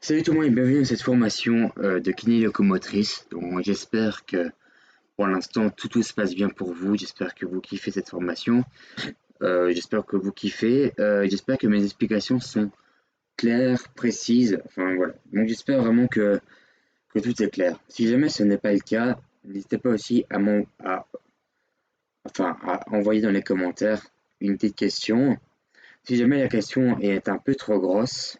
Salut tout le monde et bienvenue dans cette formation de kiné locomotrice. Donc j'espère que pour l'instant tout se passe bien pour vous. J'espère que vous kiffez cette formation. J'espère que vous kiffez. J'espère que mes explications sont claires, précises. Enfin voilà. Donc j'espère vraiment que tout est clair. Si jamais ce n'est pas le cas, n'hésitez pas aussi à envoyer dans les commentaires une petite question. Si jamais la question est un peu trop grosse,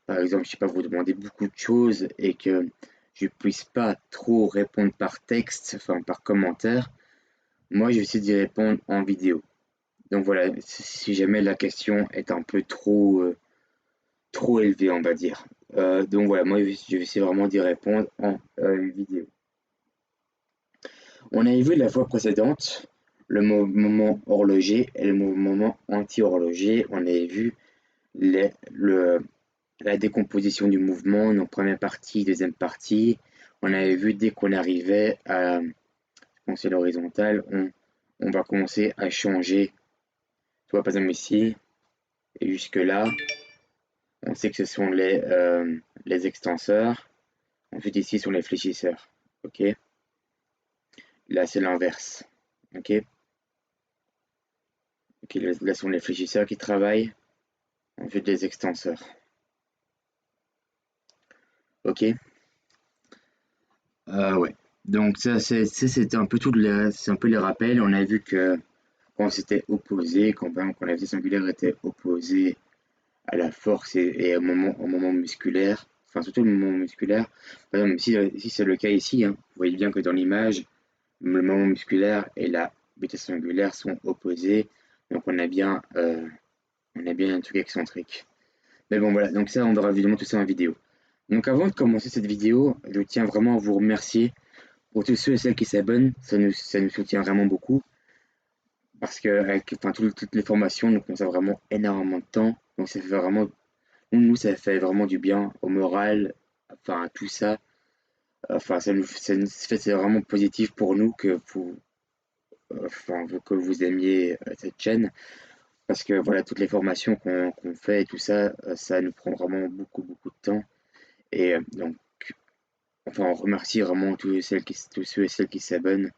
par exemple, je sais pas, vous demandez beaucoup de choses et que je puisse pas trop répondre par texte, enfin par commentaire, moi je vais essayer d'y répondre en vidéo. Donc voilà, si jamais la question est un peu trop élevée, on va dire. Donc voilà, moi je vais essayer vraiment d'y répondre en vidéo. On avait vu la fois précédente le moment horloger et le moment anti-horloger. On avait vu les, le, la décomposition du mouvement, donc première partie, deuxième partie. On avait vu dès qu'on arrivait à penser l'horizontale, on va commencer à changer. Tu vois, par exemple ici, et jusque là, on sait que ce sont les extenseurs. Ensuite ici sont les fléchisseurs. Ok. Là c'est l'inverse. Ok. Ok, là sont les fléchisseurs qui travaillent. Ensuite les extenseurs. Ok. Ouais. Donc c'était un peu c'est un peu les rappels. On a vu que quand c'était opposé, quand la vitesse angulaire était opposée à la force et au moment musculaire, enfin surtout le moment musculaire. Par exemple, si c'est le cas ici, hein, vous voyez bien que dans l'image, le moment musculaire et la vitesse angulaire sont opposés, donc on a bien un truc excentrique. Mais bon voilà, donc ça on verra évidemment tout ça en vidéo. Donc avant de commencer cette vidéo, je tiens vraiment à vous remercier pour tous ceux et celles qui s'abonnent, ça nous soutient vraiment beaucoup. Parce que avec enfin, toutes les formations nous consomment vraiment énormément de temps. Donc ça fait vraiment, nous ça fait vraiment du bien au moral, enfin tout ça. Enfin c'est vraiment positif pour nous que vous aimiez cette chaîne. Parce que voilà, toutes les formations qu'on fait et tout ça, ça nous prend vraiment beaucoup de temps. Et donc, enfin, on remercie vraiment tous ceux et celles qui s'abonnent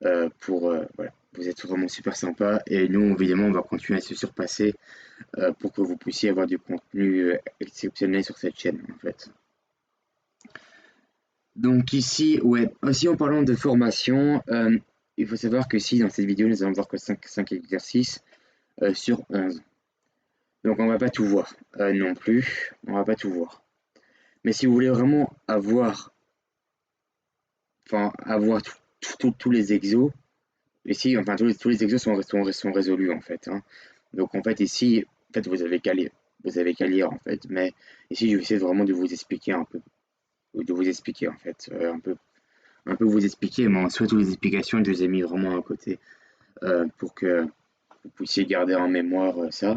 voilà. Vous êtes vraiment super sympa et nous, évidemment, on va continuer à se surpasser pour que vous puissiez avoir du contenu exceptionnel sur cette chaîne, en fait. Donc ici, ouais, aussi en parlant de formation, il faut savoir que si dans cette vidéo, nous allons voir que cinq exercices sur 11. Donc on va pas tout voir non plus, on va pas tout voir. Mais si vous voulez vraiment avoir tous les exos, ici, enfin tous les exos sont résolus en fait, hein. Donc en fait ici, en fait vous avez qu'à lire en fait. Mais ici, je vais essayer vraiment de vous expliquer un peu, de vous expliquer en fait, un peu vous expliquer. Mais en soit toutes les explications, je les ai mis vraiment à côté pour que vous puissiez garder en mémoire ça.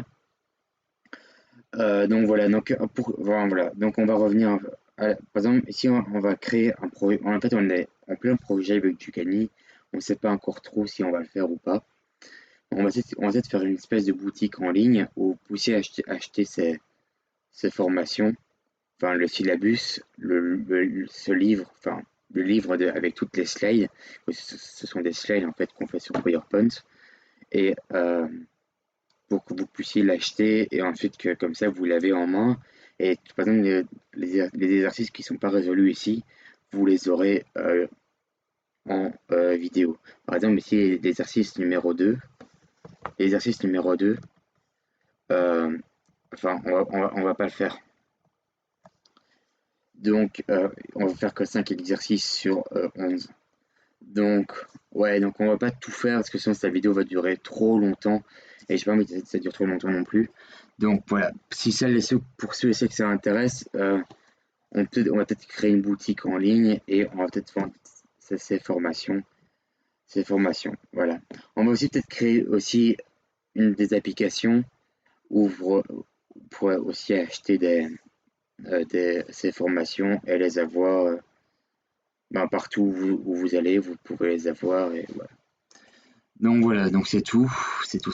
Donc voilà, voilà, donc on va revenir par exemple ici on va créer un projet. En fait, on est en plein projet avec Ducani. On ne sait pas encore trop si on va le faire ou pas. On va essayer de faire une espèce de boutique en ligne où vous puissiez acheter ces formations, enfin le syllabus, ce livre, enfin le livre avec toutes les slides. Ce sont des slides en fait qu'on fait sur PowerPoint et pour que vous puissiez l'acheter et ensuite que comme ça vous l'avez en main. Et par exemple les exercices qui ne sont pas résolus ici, vous les aurez en vidéo. Par exemple ici l'exercice numéro 2. L'exercice numéro 2, euh, enfin on va pas le faire. Donc on va faire que 5 exercices sur 11. Donc ouais, donc on va pas tout faire parce que sinon cette vidéo va durer trop longtemps et j'ai pas envie que ça dure trop longtemps non plus. Donc voilà, si pour ceux et ceux que ça intéresse, on va peut-être créer une boutique en ligne et on va peut-être vendre ces formations. Ces formations, voilà. On va aussi peut-être créer aussi une des applications où vous pourrez aussi acheter ces formations et les avoir ben, partout où vous allez, vous pouvez les avoir et voilà. Donc voilà, donc c'est tout, c'est tout.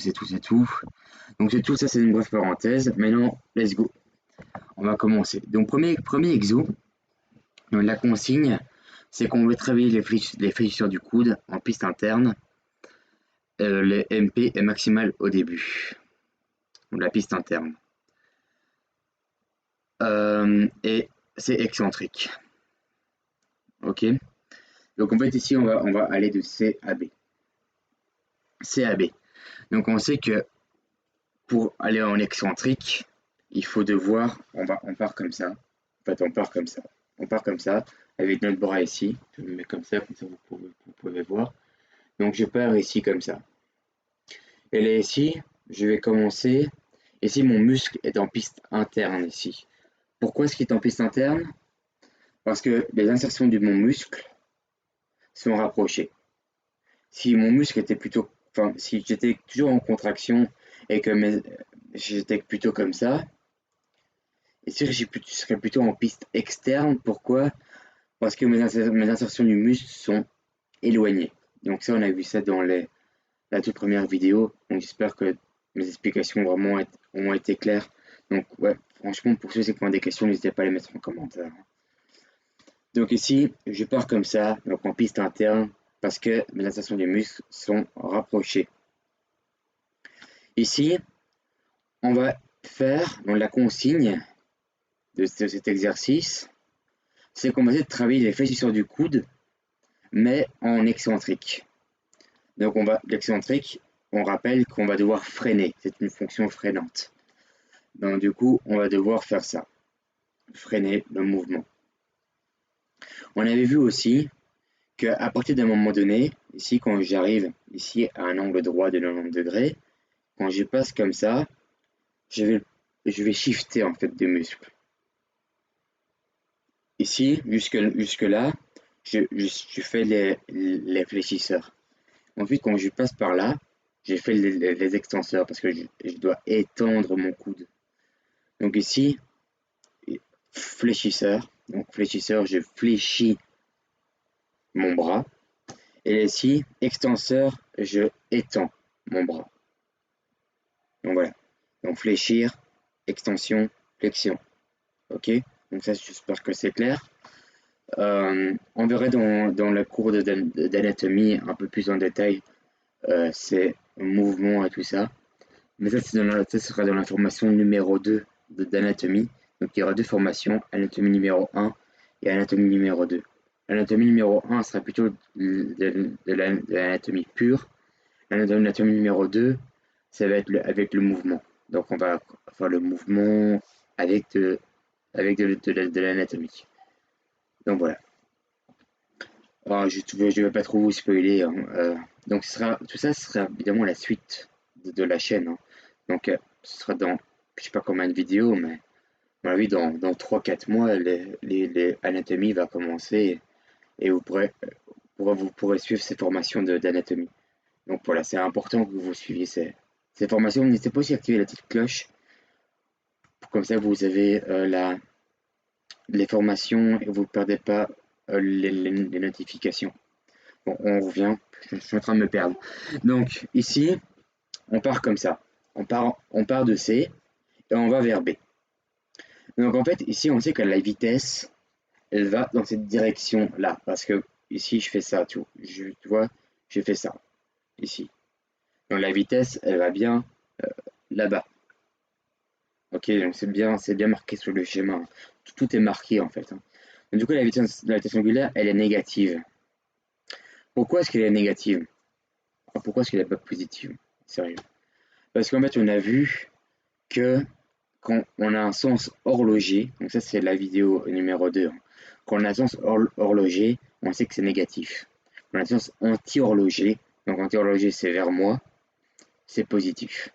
Donc c'est tout, ça c'est une brève parenthèse. Maintenant, let's go. on va commencer. Donc premier exo, donc la consigne, c'est qu'on veut travailler les fléchisseurs du coude en piste interne. Le MP est maximal au début, donc la piste interne. Et c'est excentrique. Ok. Donc en fait ici on va aller de C à B. C à B. Donc on sait que pour aller en excentrique, il faut devoir, on part comme ça. En fait, on part comme ça. On part comme ça, avec notre bras ici. Je me mets comme ça vous pouvez voir. Donc je pars ici comme ça. Et là ici, je vais commencer. Ici, mon muscle est en piste interne ici. Pourquoi est-ce qu'il est en piste interne? Parce que les insertions de mon muscle sont rapprochées. Si mon muscle était plutôt, enfin, si j'étais toujours en contraction et que j'étais plutôt comme ça, et si je serais plutôt en piste externe, pourquoi? Parce que mes insertions du muscle sont éloignées. Donc ça, on a vu ça dans la toute première vidéo. Donc j'espère que mes explications vraiment ont été claires. Donc ouais, franchement, pour ceux qui ont des questions, n'hésitez pas à les mettre en commentaire. Donc ici, je pars comme ça, donc en piste interne, parce que mes insertions du muscle sont rapprochées. Ici, on va faire donc la consigne de cet exercice, c'est qu'on va essayer de travailler les fléchisseurs du coude, mais en excentrique. Donc l'excentrique, on rappelle qu'on va devoir freiner, c'est une fonction freinante. Donc du coup, on va devoir faire ça, freiner le mouvement. On avait vu aussi qu'à partir d'un moment donné, ici quand j'arrive ici à un angle droit de 90 degrés, quand je passe comme ça, je vais shifter en fait des muscles. Ici, jusque là, je fais les fléchisseurs. Ensuite, quand je passe par là, j'ai fait les extenseurs parce que je dois étendre mon coude. Donc ici, fléchisseur. Donc fléchisseur, je fléchis mon bras. Et ici, extenseur, je étends mon bras. Donc voilà. Donc fléchir, extension, flexion. Ok. Donc ça, j'espère que c'est clair. On verra dans le cours d'anatomie un peu plus en détail ces mouvements et tout ça. Mais ça, ça sera dans la formation numéro 2 d'anatomie. Donc il y aura deux formations, anatomie numéro 1 et anatomie numéro 2. L'anatomie numéro 1 sera plutôt de l'anatomie pure. L'anatomie numéro 2, ça va être avec le mouvement. Donc on va faire le mouvement avec de l'anatomie. Donc voilà. Alors, je ne vais pas trop vous spoiler, hein. Donc tout ça sera évidemment la suite de la chaîne, hein. Donc ce sera dans, je sais pas combien de vidéos, mais à mon avis dans 3-4 mois, les anatomies va commencer et vous pourrez suivre ces formations d'anatomie. Donc voilà, c'est important que vous suiviez ces formations. N'hésitez pas aussi à activer la petite cloche, comme ça vous avez les formations et vous ne perdez pas les notifications. Bon, on revient, je suis en train de me perdre. Donc ici, on part comme ça. On part de C et on va vers B. Donc en fait, ici, on sait que la vitesse, elle va dans cette direction-là. Parce que ici, je fais ça, tu vois, je fais ça, ici. Donc la vitesse, elle va bien là-bas. Ok, donc c'est bien marqué sur le schéma. Tout est marqué en fait, hein. Donc, du coup, la vitesse angulaire, elle est négative. Pourquoi est-ce qu'elle est négative? Pourquoi est-ce qu'elle n'est pas positive? Sérieux. Parce qu'en fait, on a vu que quand on a un sens horloger, donc ça c'est la vidéo numéro 2, hein. Quand on a un sens horloger, on sait que c'est négatif. Quand on a un sens anti-horloger, donc anti-horloger c'est vers moi, c'est positif.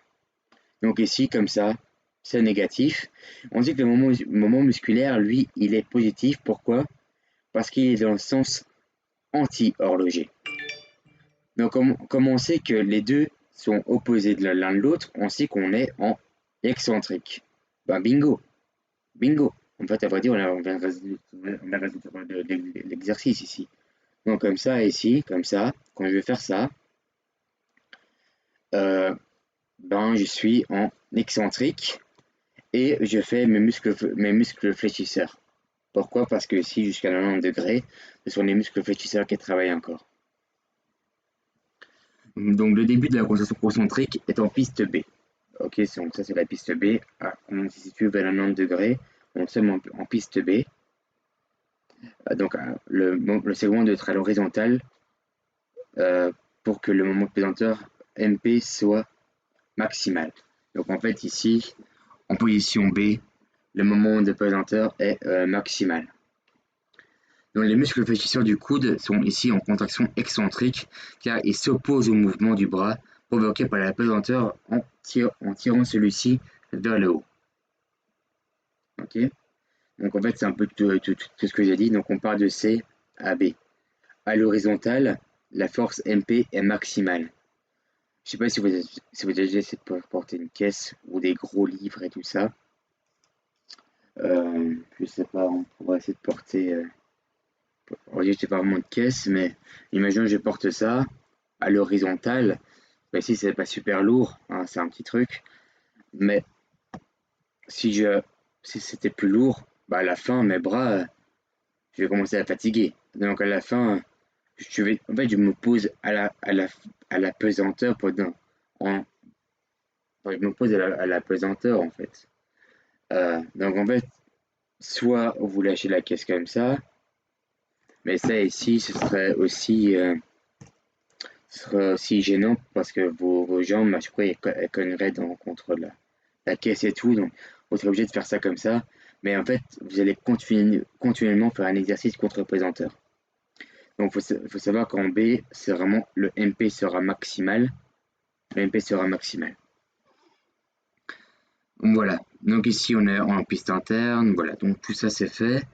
Donc ici, comme ça, c'est négatif. On dit que le moment musculaire, lui, il est positif. Pourquoi? Parce qu'il est dans le sens anti-horloger. Donc comme on sait que les deux sont opposés de l'un de l'autre, on sait qu'on est en excentrique. Ben bingo, bingo. En fait, à vrai dire, on a le résultat de l'exercice ici. Donc comme ça, ici, comme ça, quand je vais faire ça, ben je suis en excentrique. et je fais mes muscles fléchisseurs. Pourquoi? Parce que ici, jusqu'à 90 degrés, ce sont les muscles fléchisseurs qui travaillent encore. Donc le début de la contraction concentrique est en piste B. Ok, donc ça c'est la piste B. Ah, on se situe vers 90 degrés. On sommes en piste B. Donc le segment doit être à l'horizontale pour que le moment de pesanteur MP soit maximal. Donc en fait ici, en position B, le moment de pesanteur est maximal. Donc les muscles fléchisseurs du coude sont ici en contraction excentrique car ils s'opposent au mouvement du bras provoqué par la pesanteur en tirant celui-ci vers le haut. Ok. Donc en fait c'est un peu tout ce que j'ai dit. Donc on part de C à B. À l'horizontale, la force MP est maximale. Je sais pas si vous avez déjà essayé de porter une caisse ou des gros livres et tout ça. Je sais pas, on pourrait essayer de porter. On dit que c'est pas vraiment de caisse, mais imaginons que je porte ça à l'horizontale. Bah, ici, c'est pas super lourd, hein, c'est un petit truc. Mais si je, si c'était plus lourd, bah à la fin, mes bras, je vais commencer à fatiguer. Donc à la fin, en fait, je me pose à la pesanteur en, enfin, je me pose à la pesanteur en fait. Donc en fait, soit vous lâchez la caisse comme ça, mais ça ici, ce serait aussi gênant parce que vos jambes, je crois, elles cogneraient contre la caisse et tout, donc vous serez obligé de faire ça comme ça. Mais en fait, vous allez continuellement faire un exercice contre-pesanteur. Donc il faut savoir qu'en B, c'est vraiment le MP sera maximal. Le MP sera maximal. Voilà, donc ici on est en piste interne, voilà, donc tout ça c'est fait.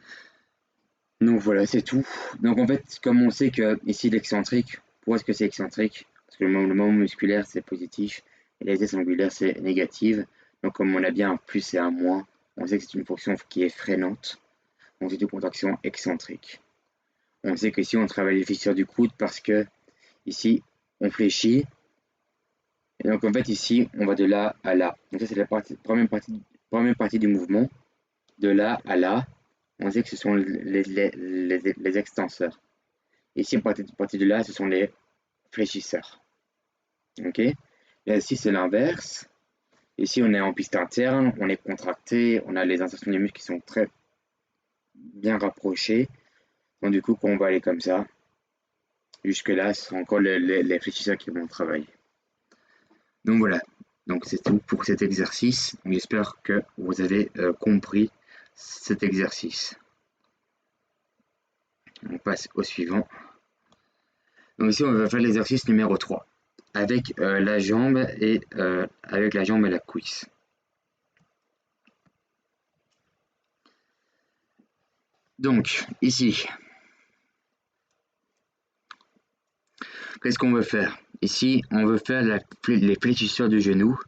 Donc voilà, c'est tout. Donc en fait, comme on sait que ici l'excentrique, pourquoi est-ce que c'est excentrique? Parce que le moment musculaire c'est positif et la vitesse angulaire c'est négative. Donc comme on a bien un plus et un moins, on sait que c'est une fonction qui est freinante. On dit de contraction excentrique. On sait que ici on travaille les fissures du coude parce que ici on fléchit. Et donc en fait ici on va de là à là. Donc ça c'est la première partie du mouvement. De là à là, on sait que ce sont les extenseurs. Ici, à partir de là, ce sont les fléchisseurs. Ok. Et ici, c'est l'inverse. Ici, on est en piste interne, on est contracté, on a les insertions du muscle qui sont très bien rapprochées. Donc, du coup, quand on va aller comme ça, jusque-là, ce sont encore les fléchisseurs qui vont travailler. Donc voilà. Donc c'est tout pour cet exercice. J'espère que vous avez compris cet exercice. On passe au suivant. Donc ici, on va faire l'exercice numéro 3 avec la jambe et la cuisse. Donc ici, qu'est-ce qu'on veut faire? Ici, on veut faire les fléchisseurs du genou.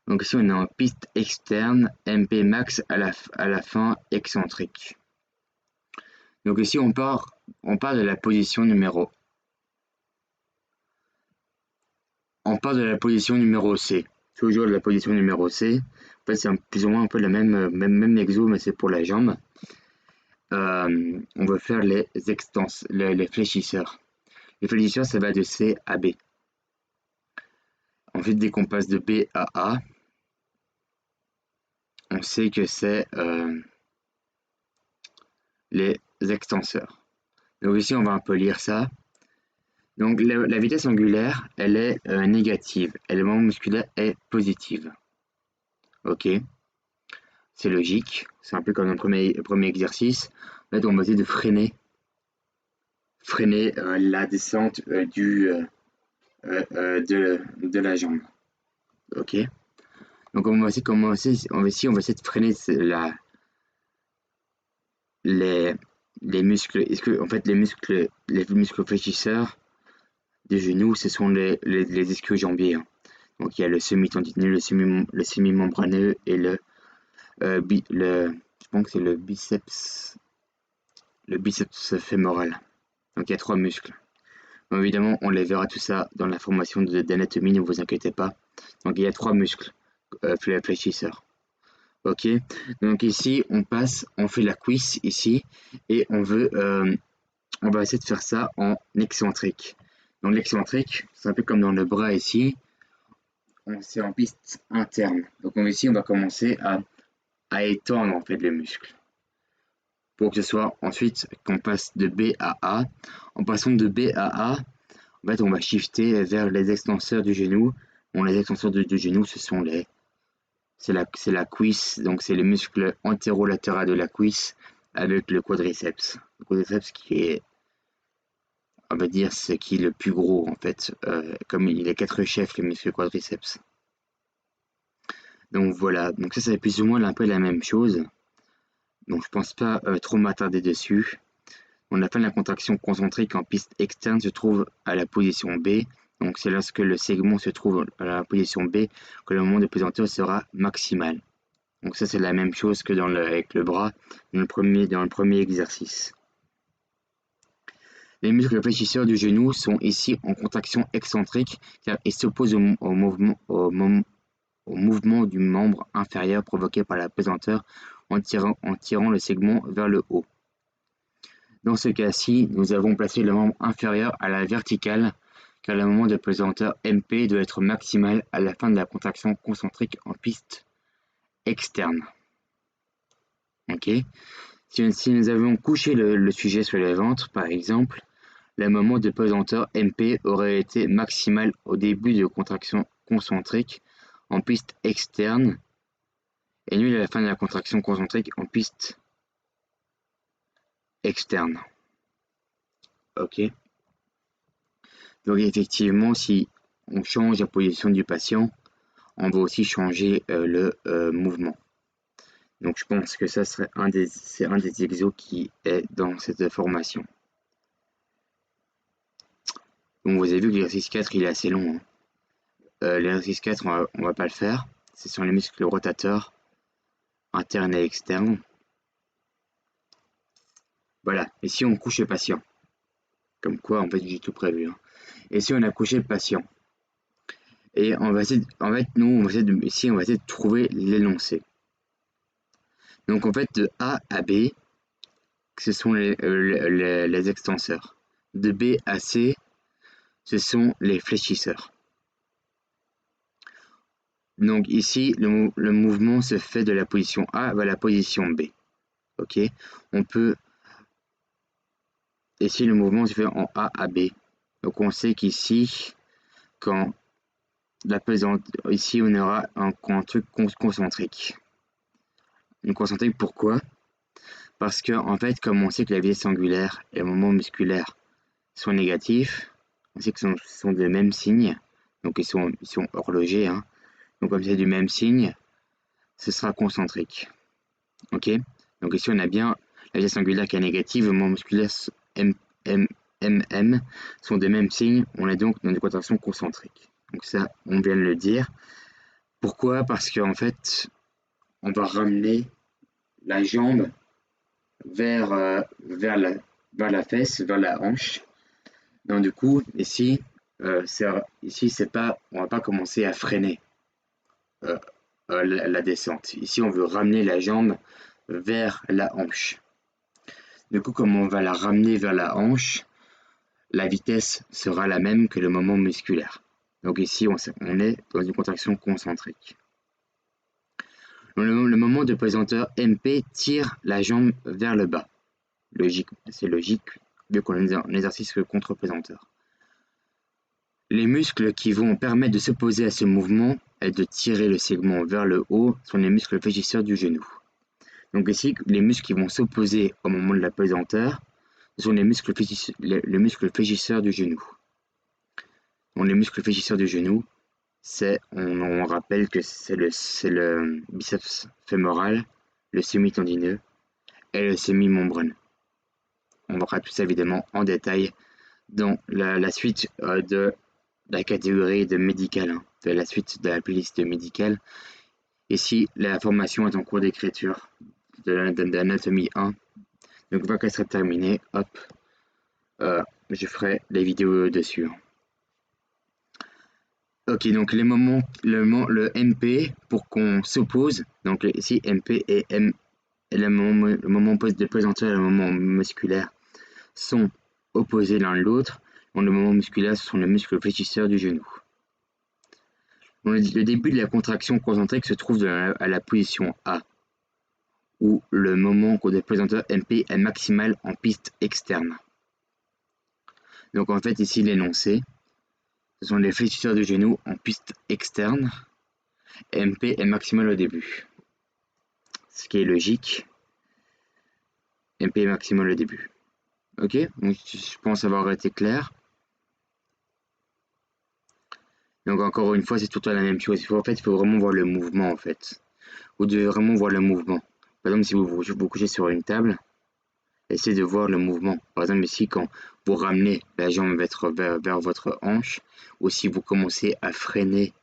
Donc ici, on est en piste externe, MP max à la fin excentrique. Donc ici, on part de la position numéro. On part de la position numéro C. Toujours de la position numéro C. En fait, c'est plus ou moins un peu le même exo, mais c'est pour la jambe. On veut faire les fléchisseurs. Les fléchisseurs, ça va de C à B. Ensuite, dès qu'on passe de B à A, on sait que c'est les extenseurs. Donc ici, on va un peu lire ça. Donc la vitesse angulaire, elle est négative et le moment musculaire est positive. Ok, c'est logique. C'est un peu comme le premier exercice. En fait, on va essayer de freiner la descente de la jambe. Ok. Donc on va essayer de freiner les, les muscles. Est-ce que en fait les muscles fléchisseurs des genoux, ce sont les ischio-jambiers, hein. Donc il y a le semi-tendineux, le semi-membraneux et je pense que c'est le biceps fémoral. Donc il y a 3 muscles. Bon, évidemment, on les verra tout ça dans la formation d'anatomie, ne vous inquiétez pas. Donc il y a 3 muscles fléchisseurs. Ok, donc ici on fait la cuisse ici et on va essayer de faire ça en excentrique. Donc l'excentrique, c'est un peu comme dans le bras ici, c'est en piste interne. Donc ici on va commencer à étendre en fait le muscle pour que ce soit ensuite qu'on passe de B à A. En passant de B à A, en fait on va shifter vers les extenseurs du genou. Bon, les extenseurs du genou, c'est la cuisse, donc c'est le muscle antérolatéral de la cuisse avec le quadriceps. Le quadriceps qui est, on va dire, ce qui est le plus gros en fait, comme il est quatre chefs, le muscle quadriceps. Donc voilà, donc ça c'est plus ou moins un peu la même chose. Donc je pense pas trop m'attarder dessus. On a fait la contraction concentrique en piste externe se trouve à la position B. Donc c'est lorsque le segment se trouve à la position B que le moment de pesanteur sera maximal. Donc ça c'est la même chose que avec le bras dans le premier exercice. Les muscles fléchisseurs du genou sont ici en contraction excentrique car ils s'opposent au mouvement du membre inférieur provoqué par la pesanteur en tirant le segment vers le haut. Dans ce cas-ci, nous avons placé le membre inférieur à la verticale car le moment de pesanteur MP doit être maximal à la fin de la contraction concentrique en piste externe. Ok. Si nous avions couché le sujet sur le ventre, par exemple, le moment de pesanteur MP aurait été maximal au début de contraction concentrique en piste externe et nul à la fin de la contraction concentrique en piste externe. Ok. Donc effectivement, si on change la position du patient, on va aussi changer le mouvement. Donc je pense que ça serait c'est un des exos qui est dans cette formation. Donc vous avez vu que l'exercice 4 il est assez long. L'exercice 4 on va pas le faire. Ce sont les muscles rotateurs internes et externes. Voilà, et si on couche le patient, comme quoi en fait j'ai tout prévu. Hein. Et si on a couché le patient, et on va essayer, en fait nous on va essayer ici on va essayer de trouver l'énoncé. Donc en fait de A à B, ce sont les extenseurs. De B à C, ce sont les fléchisseurs. Donc ici, le mouvement se fait de la position A vers la position B. Ok. On peut. Ici, le mouvement se fait en A à B. Donc on sait qu'ici, quand la pesante, ici on aura un truc concentrique. Une concentrique pourquoi? Parce que en fait, comme on sait que la vitesse angulaire et le moment musculaire sont négatifs, on sait que ce sont des mêmes signes, donc ils sont horlogers. Hein. Donc comme c'est du même signe, ce sera concentrique. Ok. Donc ici on a bien la vitesse angulaire qui est négative, le moment musculaire MM sont des mêmes signes, on est donc dans des contractions concentriques. Donc ça, on vient de le dire. Pourquoi? Parce qu'en fait, on va ramener la jambe vers la fesse, vers la hanche. Donc du coup, ici, c'est pas, on va pas commencer à freiner euh, la descente. Ici, on veut ramener la jambe vers la hanche. Du coup, comme on va la ramener vers la hanche, la vitesse sera la même que le moment musculaire. Donc ici, on est dans une contraction concentrique. Le moment de pesanteur MP tire la jambe vers le bas. C'est logique, vu qu'on est en exercice contre-pesanteur. Les muscles qui vont permettre de s'opposer à ce mouvement et de tirer le segment vers le haut sont les muscles fléchisseurs du genou. Donc ici, les muscles qui vont s'opposer au moment de la pesanteur, ce sont les muscles fléchisseurs du genou. Donc les muscles fléchisseurs du genou, on rappelle que c'est le biceps fémoral, le semi-tendineux et le semi-membraneux. On verra tout ça évidemment en détail dans la suite de la catégorie de médical, hein, de la suite de la playlist médicale. Ici, la formation est en cours d'écriture de l'anatomie 1. Donc une fois qu'elle sera terminée, hop, je ferai les vidéos dessus. Ok, donc le MP pour qu'on s'oppose, donc ici MP et M, et le moment de pesanteur et le moment musculaire sont opposés l'un de l'autre. Donc le moment musculaire, ce sont les muscles fléchisseurs du genou. Donc, le début de la contraction concentrique se trouve à la position A, où le moment de pesanteur MP est maximal en piste externe. Donc en fait ici l'énoncé, ce sont les fléchisseurs du genou en piste externe, et MP est maximal au début. Ce qui est logique, MP est maximal au début. Ok, donc je pense avoir été clair. Donc encore une fois, c'est tout à la même chose. Il faut vraiment voir le mouvement en fait. Vous devez vraiment voir le mouvement. Par exemple, si vous couchez sur une table, essayez de voir le mouvement. Par exemple, ici, quand vous ramenez la jambe vers votre hanche, ou si vous commencez à freiner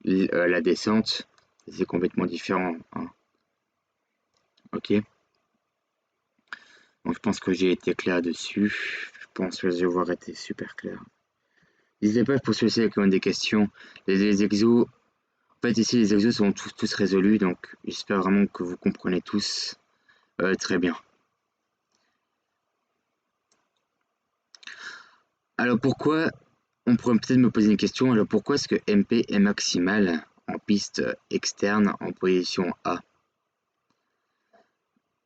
la descente, c'est complètement différent. Hein. Ok. Donc je pense que j'ai été clair dessus. Je pense que je vais avoir été super clair. N'hésitez pas à poser aussi des questions. Les exos, en fait ici les exos sont tous résolus, donc j'espère vraiment que vous comprenez tous très bien. Alors pourquoi, on pourrait peut-être me poser une question, alors pourquoi est-ce que MP est maximal en piste externe en position A?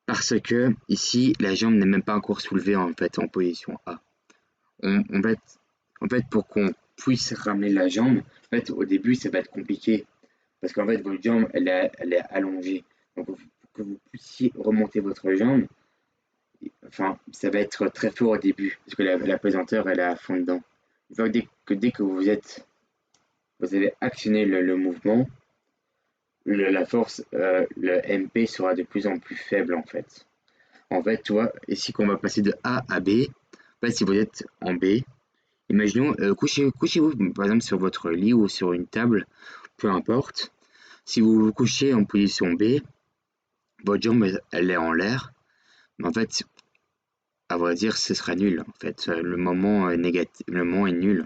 Parce que ici la jambe n'est même pas encore soulevée en fait en position A. En fait, pour qu'on puisse ramener la jambe, en fait, au début, ça va être compliqué. Parce qu'en fait, votre jambe, elle est allongée. Donc, pour que vous puissiez remonter votre jambe, enfin, ça va être très fort au début. Parce que la pesanteur, elle est à fond dedans. Dès que vous avez actionné le mouvement, la force, le MP sera de plus en plus faible, en fait. En fait, tu vois, ici, qu'on va passer de A à B, en fait, si vous êtes en B, imaginons, couchez-vous par exemple sur votre lit ou sur une table, peu importe. Si vous vous couchez en position B, votre jambe elle est en l'air, mais en fait, à vrai dire, ce sera nul. En fait, le moment est négatif, le moment est nul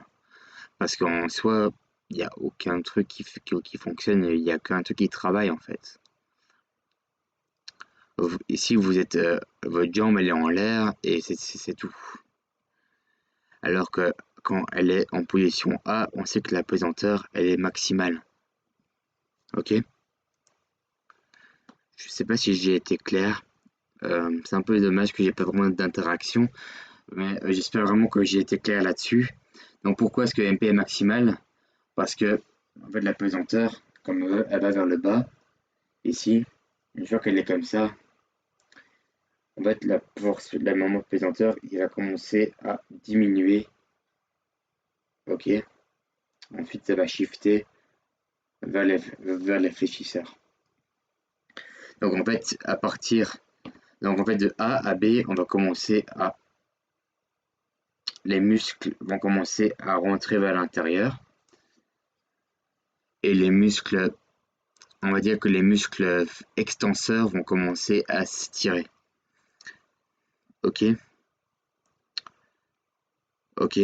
parce qu'en soi, il n'y a aucun truc qui fonctionne, il n'y a qu'un truc qui travaille en fait. Ici, votre jambe elle est en l'air et c'est tout. Alors que quand elle est en position A, on sait que la pesanteur elle est maximale. Ok? Je sais pas si j'ai été clair. C'est un peu dommage que j'ai pas vraiment d'interaction, mais j'espère vraiment que j'ai été clair là-dessus. Donc pourquoi est-ce que MP est maximal? Parce que en fait la pesanteur, comme elle va vers le bas, ici, une fois qu'elle est comme ça, en fait la force, le moment de pesanteur, il va commencer à diminuer. Ok. Ensuite ça va shifter vers les fléchisseurs. Donc en fait de A à B, on va commencer à les muscles vont commencer à rentrer vers l'intérieur et les muscles, on va dire que les muscles extenseurs vont commencer à s'étirer. Ok, ok,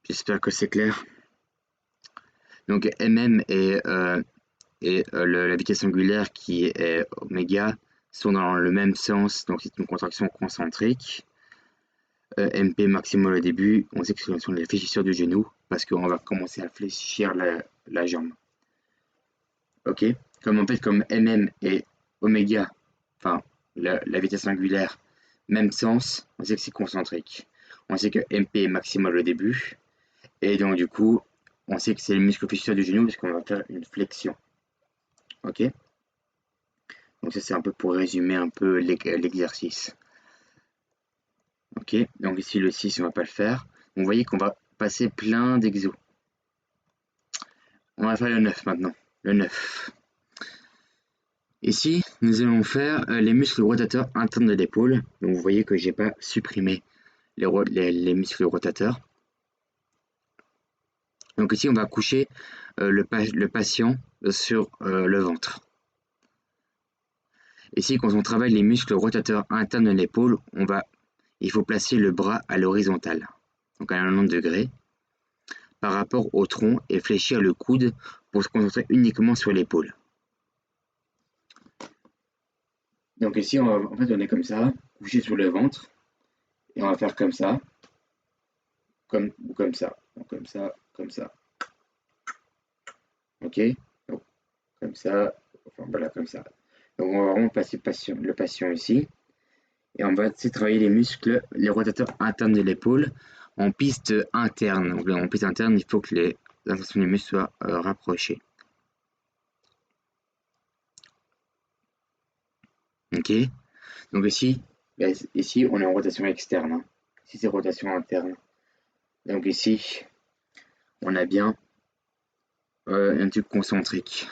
j'espère que c'est clair. Donc MM la vitesse angulaire qui est oméga sont dans le même sens, donc c'est une contraction concentrique. MP maximal au début, on sait que ce sont les fléchisseurs du genou parce qu'on va commencer à fléchir la jambe. Ok, comme MM et oméga, enfin la vitesse angulaire, même sens, on sait que c'est concentrique. On sait que MP est maximal au début, et donc du coup, on sait que c'est le muscle fléchisseur du genou parce qu'on va faire une flexion. Ok, donc ça c'est un peu pour résumer un peu l'exercice. Ok, donc ici le 6 on va pas le faire. Vous voyez qu'on va passer plein d'exos. On va faire le 9 maintenant, le 9. Ici, nous allons faire les muscles rotateurs internes de l'épaule. Donc vous voyez que j'ai pas supprimé les muscles rotateurs. Donc ici, on va coucher le patient sur le ventre. Ici, quand on travaille les muscles rotateurs internes de l'épaule, il faut placer le bras à l'horizontale, donc à 90 degrés. par rapport au tronc et fléchir le coude pour se concentrer uniquement sur l'épaule. Donc ici, en fait, on est comme ça, couché sur le ventre, et on va faire comme ça, ou comme ça, donc comme ça, comme ça. Ok? Donc, comme ça, enfin voilà, comme ça. Donc on va vraiment passer le patient ici, et on va travailler les muscles, les rotateurs internes de l'épaule en piste interne. Donc en piste interne, il faut que les insertions du muscle soient rapprochées. Ok? Donc ici, on est en rotation externe. Hein. Ici, c'est rotation interne. Donc ici, on a bien un tube concentrique.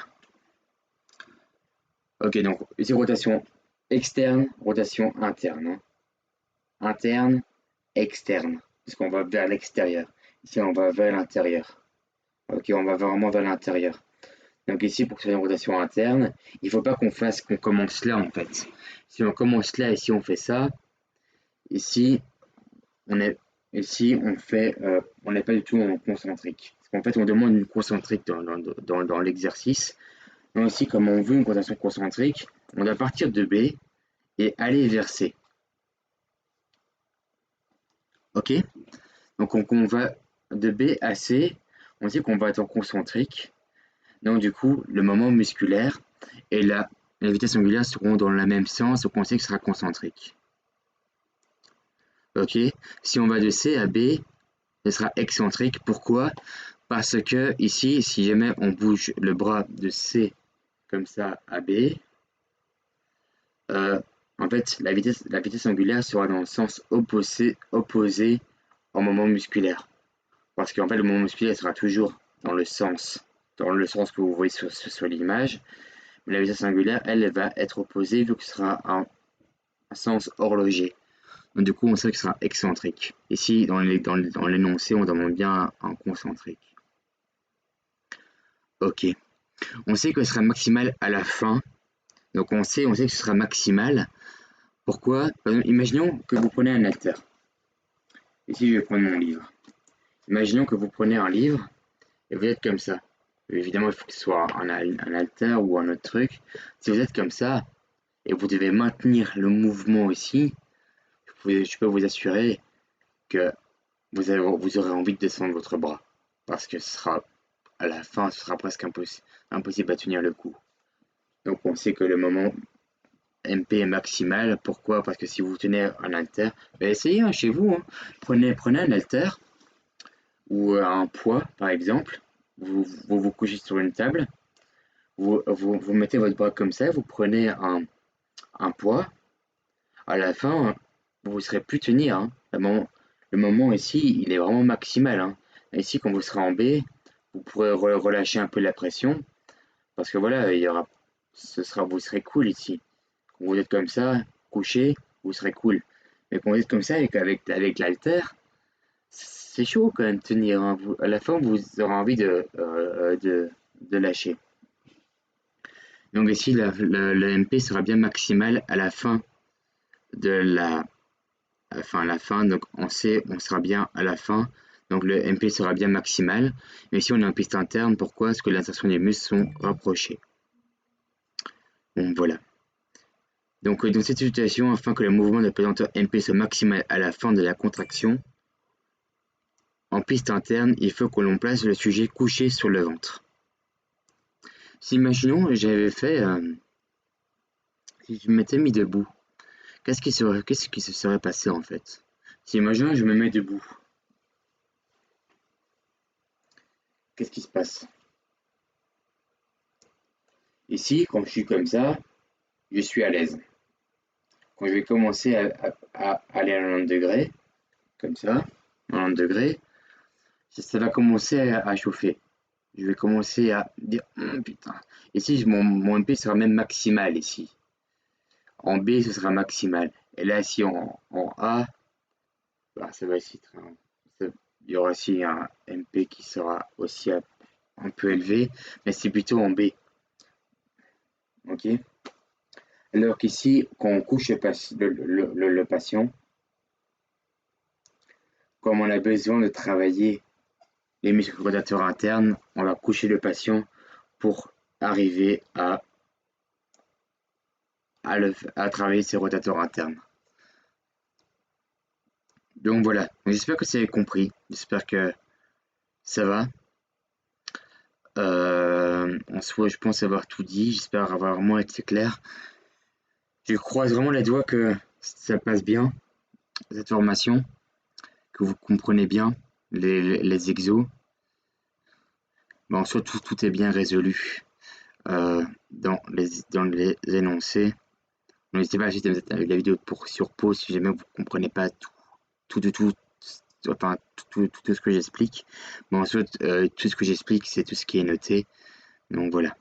Ok, donc ici, rotation externe, rotation interne. Hein. Interne, externe, parce qu'on va vers l'extérieur. Ici, on va vers l'intérieur. Ok, on va vraiment vers l'intérieur. Donc ici, pour que ce soit une rotation interne, il ne faut pas qu'on commence là, en fait. Si on commence là et si on fait ça, ici, on n'est pas du tout en concentrique. Parce qu'en fait, on demande une concentrique dans l'exercice. Mais aussi, comme on veut une rotation concentrique, on doit partir de B et aller vers C. Ok? Donc on va de B à C, on dit qu'on va être en concentrique. Donc du coup, le moment musculaire et la vitesse angulaire seront dans le même sens, donc on sait que ce sera concentrique. Ok? Si on va de C à B, ce sera excentrique. Pourquoi? Parce que ici, si jamais on bouge le bras de C comme ça à B, en fait, la vitesse angulaire sera dans le sens opposé au moment musculaire. Parce qu'en fait, le moment musculaire sera toujours dans le sens que vous voyez sur l'image. Mais la vitesse angulaire, elle va être opposée vu que ce sera un sens horloger. Donc, du coup, on sait que ce sera excentrique. Ici, dans l'énoncé, on demande bien un concentrique. Ok. On sait que ce sera maximal à la fin. Donc, on sait que ce sera maximal. Pourquoi? Par exemple, imaginons que vous prenez un halter. Ici, je vais prendre mon livre. Imaginons que vous prenez un livre et vous êtes comme ça. Évidemment, il faut que ce soit un halter ou un autre truc. Si vous êtes comme ça et vous devez maintenir le mouvement aussi, je peux vous assurer que vous aurez envie de descendre votre bras. Parce que à la fin, ce sera presque impossible à tenir le coup. Donc on sait que le moment MP est maximal. Pourquoi? Parce que si vous tenez un halter, essayez chez vous. Hein. Prenez un halter ou un poids, par exemple. Vous couchez sur une table. Vous mettez votre bras comme ça. Vous prenez un poids. À la fin, vous ne saurez plus tenir. Hein. Le moment ici, il est vraiment maximal. Hein. Ici, quand vous serez en B, vous pourrez relâcher un peu la pression. Parce que voilà, vous serez cool ici. Quand vous êtes comme ça, couché, vous serez cool. Mais quand vous êtes comme ça avec l'halter, c'est chaud quand même de tenir. Hein. À la fin, vous aurez envie de lâcher. Donc ici, le MP sera bien maximal à la fin de la fin. Donc on sera bien à la fin. Donc le MP sera bien maximal. Mais ici, on est en piste interne. Pourquoi? Parce que l'insertion des muscles sont rapprochées. Bon, voilà. Donc dans cette situation, afin que le mouvement de pesanteur MP soit maximal à la fin de la contraction, en piste interne, il faut que l'on place le sujet couché sur le ventre. Si imaginons j'avais fait, si je m'étais mis debout, qu'est-ce qui se serait passé en fait? Si imaginons je me mets debout, qu'est-ce qui se passe? Ici, quand je suis comme ça, je suis à l'aise. Quand je vais commencer à aller à 90 degrés, comme ça, 90 degrés, ça va commencer à chauffer. Je vais commencer à dire putain. Ici, mon MP sera même maximal ici. En B, ce sera maximal. Et là, ici en A, bah, ça va ici. Il y aura aussi un MP qui sera aussi un peu élevé, mais c'est plutôt en B. Ok. Alors qu'ici, quand on couche le patient, comme on a besoin de travailler les muscles rotateurs internes, on va coucher le patient pour arriver à travailler ses rotateurs internes. Donc voilà, j'espère que vous avez compris, j'espère que ça va. En soi, je pense avoir tout dit, j'espère avoir vraiment été clair. Je croise vraiment les doigts que ça passe bien, cette formation, que vous comprenez bien les exos. Mais en soi, tout est bien résolu dans les énoncés. N'hésitez pas à juste mettre la vidéo sur pause si jamais vous ne comprenez pas tout, enfin tout ce que j'explique. Mais ensuite, tout ce que j'explique, c'est tout ce qui est noté. Donc voilà.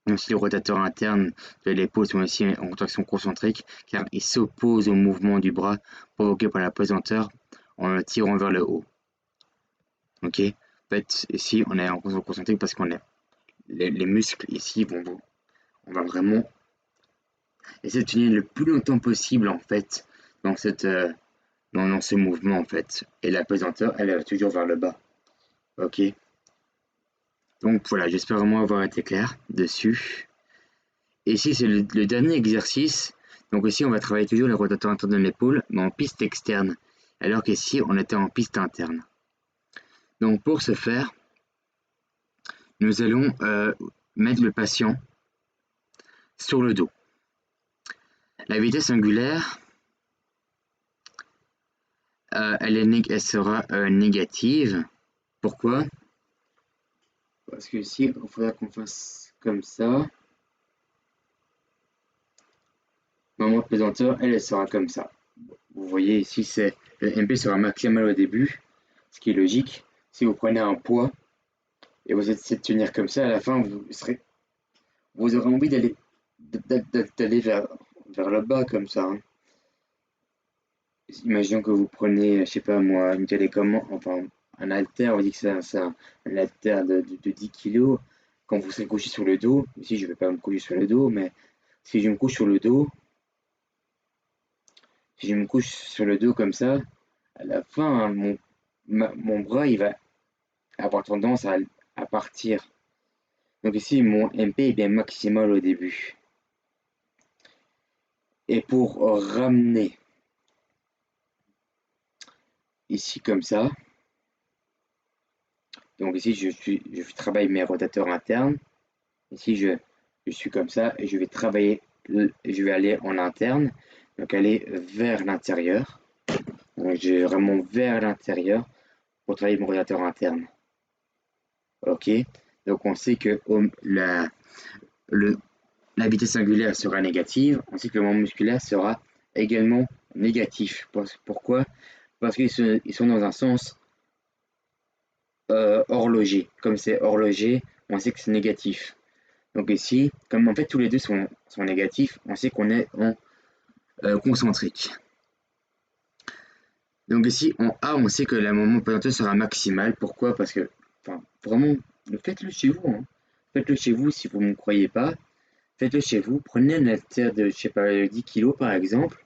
Aussi, les rotateurs internes de l'épaule sont aussi en contraction concentrique car ils s'opposent au mouvement du bras provoqué par la pesanteur en le tirant vers le haut. Ok? En fait, ici, on est en contraction concentrique parce qu'on est les muscles ici on va vraiment essayer de tenir le plus longtemps possible en fait dans dans ce mouvement en fait. Et la pesanteur, elle va toujours vers le bas. Ok? Donc voilà, j'espère vraiment avoir été clair dessus. Et ici, c'est le dernier exercice. Donc ici, on va travailler toujours les rotateurs internes de l'épaule, mais en piste externe, alors qu'ici, on était en piste interne. Donc pour ce faire, nous allons mettre le patient sur le dos. La vitesse angulaire, elle sera négative. Pourquoi? Parce que ici, il faudra qu'on fasse comme ça. Moment de pesanteur, elle sera comme ça. Vous voyez ici, le MP sera maximal au début, ce qui est logique. Si vous prenez un poids et vous essayez de tenir comme ça, à la fin, vous aurez envie d'aller vers le bas comme ça. Hein. Imaginons que vous prenez, je sais pas moi, une télécommande, enfin un halter, on dit que c'est un halter de 10 kg. Quand vous serez couché sur le dos, ici je ne vais pas me coucher sur le dos, mais si je me couche sur le dos, si je me couche sur le dos comme ça, à la fin, mon bras il va avoir tendance à partir. Donc ici, mon MP est bien maximal au début. Et pour ramener ici comme ça, donc ici je travaille mes rotateurs internes. Ici je suis comme ça et je vais travailler, je vais aller en interne, donc aller vers l'intérieur. Donc je vais vraiment vers l'intérieur pour travailler mon rotateur interne. Ok, donc on sait que le, la vitesse angulaire sera négative, ainsi que le moment musculaire sera également négatif. Pourquoi? Parce qu'ils sont dans un sens horloger. Comme c'est horloger, on sait que c'est négatif. Donc ici, comme en fait tous les deux sont négatifs, on sait qu'on est en concentrique. Donc ici, en A, on sait que le moment pesanteur sera maximal. Pourquoi? Parce que, enfin, vraiment, faites-le chez vous. Hein. Faites-le chez vous si vous ne me croyez pas. Faites-le chez vous. Prenez une haltère de, je sais pas, 10 kg par exemple,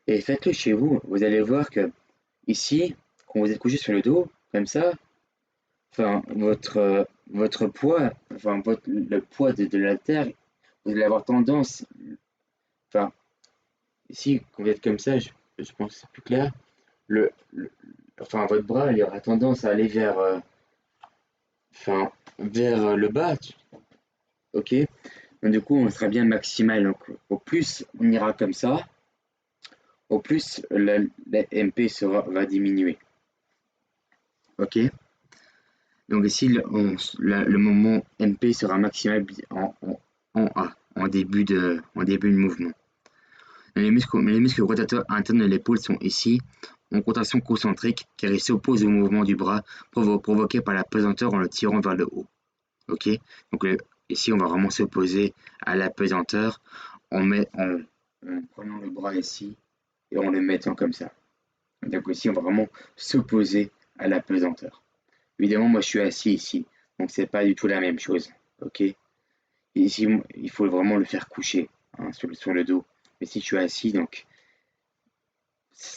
et faites-le chez vous. Vous allez voir que ici, quand vous êtes couché sur le dos, comme ça, enfin, votre poids, enfin, le poids de l'haltère, vous allez avoir tendance, enfin, ici, quand vous êtes comme ça, je pense que c'est plus clair, le, le- enfin, votre bras, il aura tendance à aller enfin, vers le bas, ok? Donc, du coup, on sera bien maximal. Donc, au plus on ira comme ça, au plus la MP va diminuer. Ok? Donc ici, le moment MP sera maximal en A, en début de mouvement. Les muscles rotateurs internes de l'épaule sont ici en contraction concentrique car ils s'opposent au mouvement du bras provoqué par la pesanteur en le tirant vers le haut. Ok? Donc ici, on va vraiment s'opposer à la pesanteur en prenant le bras ici et en le mettant comme ça. Donc ici, on va vraiment s'opposer à la pesanteur. Évidemment, moi je suis assis ici, donc c'est pas du tout la même chose. Ok? Ici, il faut vraiment le faire coucher hein, sur le dos. Mais si je suis assis, donc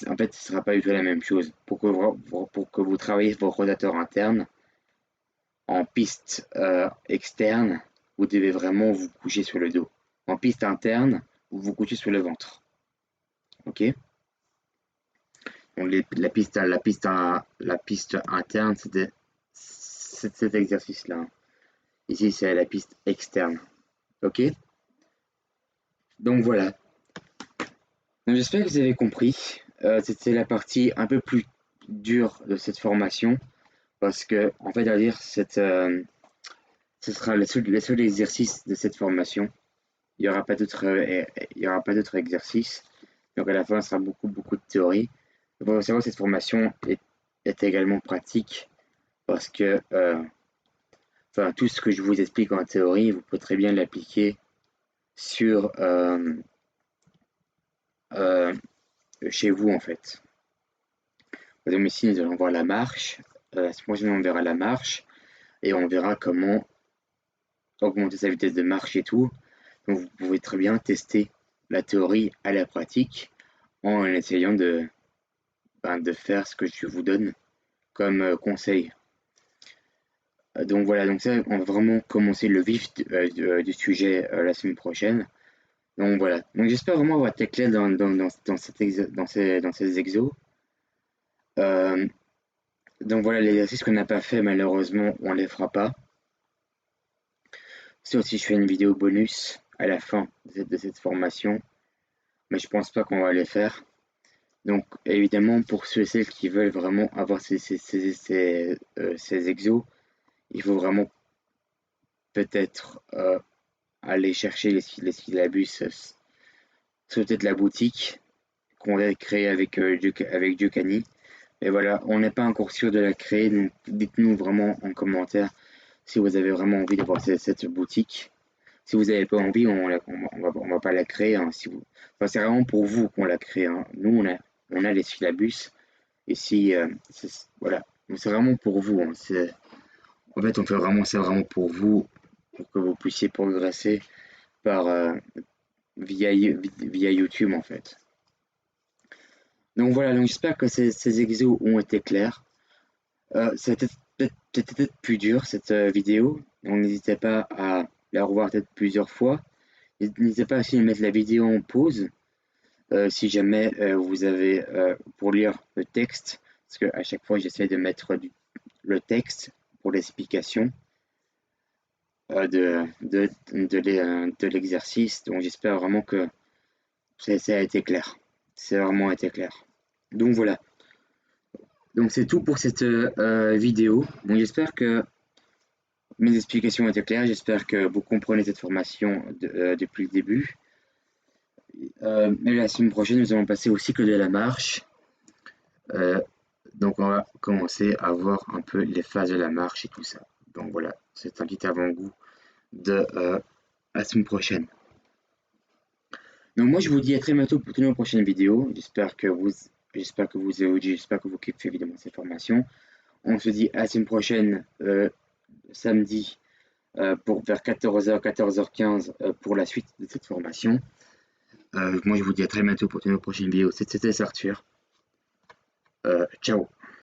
en fait, ce sera pas du tout la même chose. Pour que vous travaillez vos rotateurs internes en piste externe, vous devez vraiment vous coucher sur le dos. En piste interne, vous vous couchez sur le ventre. Ok? Donc la piste interne, c'est cet exercice-là. Ici, c'est la piste externe. Ok? Donc voilà. Donc j'espère que vous avez compris. C'était la partie un peu plus dure de cette formation parce que, en fait, à dire, ce sera le seul exercice de cette formation. Il n'y aura pas d'autres exercices. Donc à la fin, ce sera beaucoup de théorie. Il faut savoir que cette formation est également pratique parce que enfin, tout ce que je vous explique en théorie, vous pouvez très bien l'appliquer sur euh, chez vous en fait. Par exemple, ici, nous allons voir la marche. La semaine prochaine, on verra la marche et on verra comment augmenter sa vitesse de marche et tout. Donc, vous pouvez très bien tester la théorie à la pratique en essayant de faire ce que je vous donne comme conseil. Donc voilà, donc ça, on va vraiment commencer le vif du sujet la semaine prochaine. Donc voilà, donc j'espère vraiment avoir été clair dans ces exos. Euh, donc voilà, les exercices qu'on n'a pas fait, malheureusement, on les fera pas. Sauf si je fais une vidéo bonus à la fin de cette formation, mais je pense pas qu'on va les faire. Donc évidemment, pour ceux et celles qui veulent vraiment avoir ces exos, il faut vraiment peut-être aller chercher les syllabus sur peut-être la boutique qu'on a créée avec Ducani. Mais voilà, on n'est pas encore sûr de la créer, donc dites-nous vraiment en commentaire si vous avez vraiment envie d'avoir cette boutique. Si vous n'avez pas envie, on va pas la créer. Hein, si vous... enfin, c'est vraiment pour vous qu'on la crée. Hein. Nous, on a les syllabus. Et si, voilà, c'est vraiment pour vous. Hein. En fait, on fait vraiment ça vraiment pour vous, pour que vous puissiez progresser par, via YouTube, en fait. Donc voilà, donc j'espère que ces exos ont été clairs. C'était peut-être plus dur cette vidéo. Donc n'hésitez pas à la revoir peut-être plusieurs fois. N'hésitez pas aussi à mettre la vidéo en pause si jamais vous avez pour lire le texte, parce qu'à chaque fois j'essaie de mettre le texte pour l'explication de l'exercice. Donc j'espère vraiment que ça a été clair. C'est vraiment été clair. Donc voilà. Donc c'est tout pour cette vidéo. Bon, j'espère que mes explications étaient claires. J'espère que vous comprenez cette formation depuis le début. Mais la semaine prochaine, nous allons passer au cycle de la marche. Euh, donc on va commencer à voir un peu les phases de la marche et tout ça. Donc voilà, c'est un petit avant-goût de la semaine prochaine. Donc moi je vous dis à très bientôt pour une prochaine vidéo. J'espère que vous kiffez évidemment cette formation. On se dit à la semaine prochaine, samedi, pour vers 14h, 14h15 pour la suite de cette formation. Moi je vous dis à très bientôt pour une prochaine vidéo. C'était Arthur. Ciao.